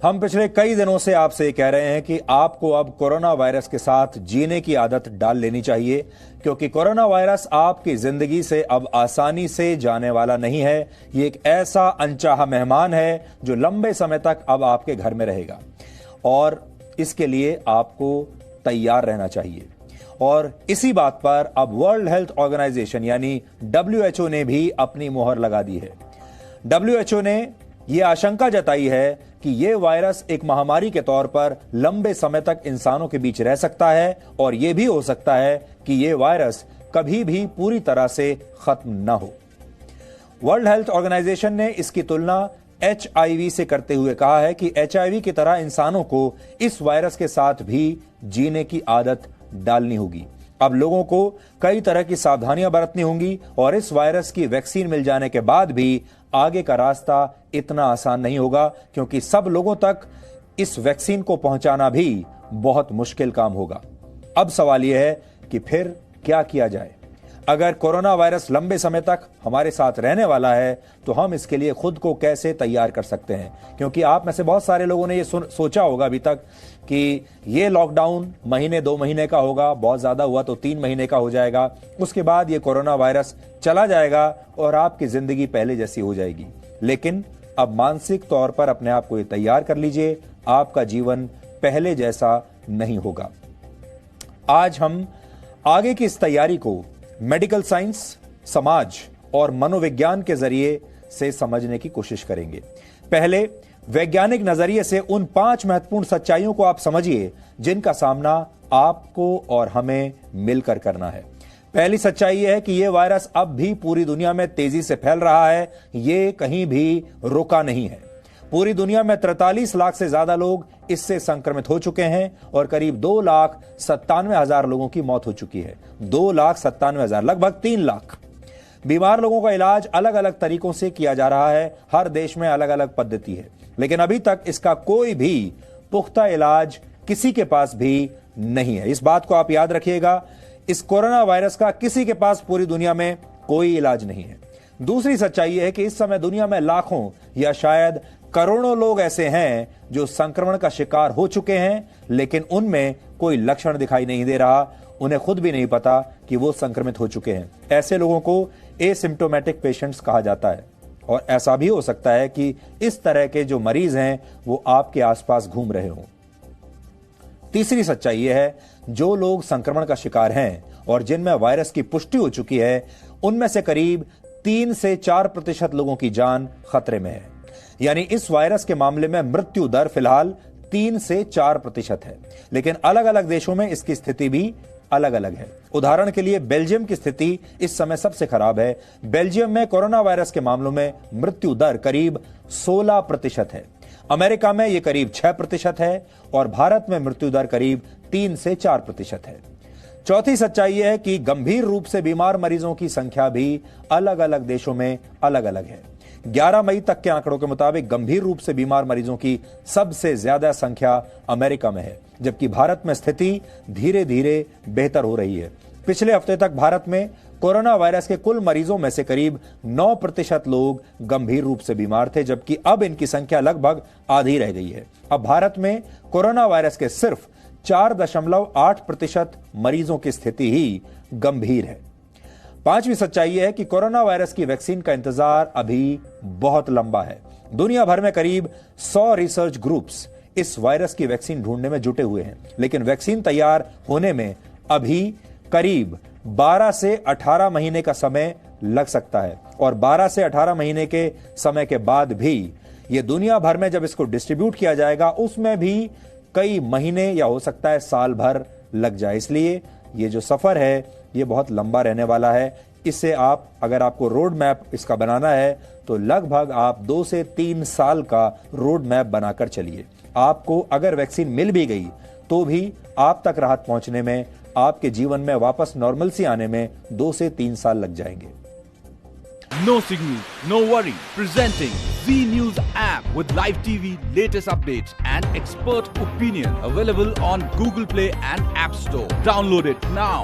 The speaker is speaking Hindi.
हम पिछले कई दिनों से आपसे कह रहे हैं कि आपको अब कोरोना वायरस के साथ जीने की आदत डाल लेनी चाहिए, क्योंकि कोरोना वायरस आपकी जिंदगी से अब आसानी से जाने वाला नहीं है। ये एक ऐसा अनचाहा मेहमान है जो लंबे समय तक अब आपके घर में रहेगा और इसके लिए आपको तैयार रहना चाहिए। और इसी बात पर अब वर्ल्ड हेल्थ ऑर्गेनाइजेशन यानी WHO ने भी अपनी मोहर लगा दी है। WHO ने यह आशंका जताई है कि यह वायरस एक महामारी के तौर पर लंबे समय तक इंसानों के बीच रह सकता है और यह भी हो सकता है कि यह वायरस कभी भी पूरी तरह से खत्म न हो। वर्ल्ड हेल्थ ऑर्गेनाइजेशन ने इसकी तुलना HIV से करते हुए कहा है कि HIV की तरह इंसानों को इस वायरस के साथ भी जीने की आदत डालनी होगी। अब लोगों को कई तरह की सावधानियां बरतनी होंगी और इस वायरस की वैक्सीन मिल जाने के बाद भी आगे का रास्ता इतना आसान नहीं होगा, क्योंकि सब लोगों तक इस वैक्सीन को पहुंचाना भी बहुत मुश्किल काम होगा। अब सवाल यह है कि फिर क्या किया जाए। अगर कोरोना वायरस लंबे समय तक हमारे साथ रहने वाला है तो हम इसके लिए खुद को कैसे तैयार कर सकते हैं, क्योंकि आप में से बहुत सारे लोगों ने ये सोचा होगा अभी तक कि ये लॉकडाउन महीने 2 महीने का होगा, बहुत ज्यादा हुआ तो 3 महीने का हो जाएगा, उसके बाद ये कोरोना वायरस चला जाएगा और आपकी जिंदगी पहले जैसी हो जाएगी। लेकिन अब मानसिक तौर पर अपने आप को ये तैयार कर लीजिए, आपका जीवन पहले जैसा नहीं होगा। आज हम आगे की इस तैयारी को मेडिकल साइंस, समाज और मनोविज्ञान के जरिए से समझने की कोशिश करेंगे। पहले वैज्ञानिक नजरिए से उन 5 महत्वपूर्ण सच्चाइयों को आप समझिए जिनका सामना आपको और हमें मिलकर करना है। पहली सच्चाई यह है कि यह वायरस अब भी पूरी दुनिया में तेजी से फैल रहा है, यह कहीं भी रुका नहीं है। पूरी दुनिया में 43 लाख से ज्यादा लोग इससे संक्रमित हो चुके हैं और करीब 2,97,000 लोगों की मौत हो चुकी है। 2,97,000, लगभग 3 लाख। बीमार लोगों का इलाज अलग अलग तरीकों से किया जा रहा है, हर देश में अलग अलग पद्धति है, लेकिन अभी तक इसका कोई भी पुख्ता इलाज किसी के पास भी नहीं है। इस बात को आप याद रखिएगा, इस कोरोना वायरस का किसी के पास पूरी दुनिया में कोई इलाज नहीं है। दूसरी सच्चाई यह है कि इस समय दुनिया में लाखों या शायद करोड़ों लोग ऐसे हैं जो संक्रमण का शिकार हो चुके हैं, लेकिन उनमें कोई लक्षण दिखाई नहीं दे रहा, उन्हें खुद भी नहीं पता कि वो संक्रमित हो चुके हैं। ऐसे लोगों को एसिम्प्टोमेटिक पेशेंट्स कहा जाता है और ऐसा भी हो सकता है कि इस तरह के जो मरीज हैं वो आपके आसपास घूम रहे हों। तीसरी सच्चाई यह है, जो लोग संक्रमण का शिकार हैं और जिनमें वायरस की पुष्टि हो चुकी है, उनमें से करीब 3 से 4% लोगों की जान खतरे में है। यानी इस वायरस के मामले में मृत्यु दर फिलहाल 3 से 4% है, लेकिन अलग अलग देशों में इसकी स्थिति भी अलग अलग है। उदाहरण के लिए बेल्जियम की स्थिति इस समय सबसे खराब है। बेल्जियम में कोरोना वायरस के मामलों में मृत्यु दर करीब 16% है। अमेरिका में यह करीब 6% है और भारत में मृत्यु दर करीब 3 से 4% है। चौथी सच्चाई यह है कि गंभीर रूप से बीमार मरीजों की संख्या भी अलग अलग देशों में अलग अलग है। 11 मई तक के आंकड़ों के मुताबिक गंभीर रूप से बीमार मरीजों की सबसे ज्यादा संख्या अमेरिका में है, जबकि भारत में स्थिति धीरे धीरे बेहतर हो रही है। पिछले हफ्ते तक भारत में कोरोना वायरस के कुल मरीजों में से करीब 9% लोग गंभीर रूप से बीमार थे, जबकि अब इनकी संख्या लगभग आधी रह गई है। अब भारत में कोरोना वायरस के सिर्फ 4.8% मरीजों की स्थिति ही गंभीर है। पांचवी सच्चाई यह है कि कोरोना वायरस की वैक्सीन का इंतजार अभी बहुत लंबा है। दुनिया भर में करीब 100 रिसर्च ग्रुप्स इस वायरस की वैक्सीन ढूंढने में जुटे हुए हैं, लेकिन वैक्सीन तैयार होने में अभी करीब 12 से 18 महीने का समय लग सकता है और 12 से 18 महीने के समय के बाद भी यह दुनिया भर में जब इसको डिस्ट्रीब्यूट किया जाएगा उसमें भी कई महीने या हो सकता है साल भर लग जाए। इसलिए ये जो सफर है ये बहुत लंबा रहने वाला है। इससे आप, अगर आपको रोड मैप इसका बनाना है तो लगभग आप 2 से 3 साल का रोड मैप बनाकर चलिए। आपको अगर वैक्सीन मिल भी गई तो भी आप तक राहत पहुंचने में, आपके जीवन में वापस नॉर्मलसी आने में 2 से 3 साल लग जाएंगे। No signal, no worry. Presenting Z News app with live TV, latest updates and expert opinion. Available on Google Play and App Store. Download it now.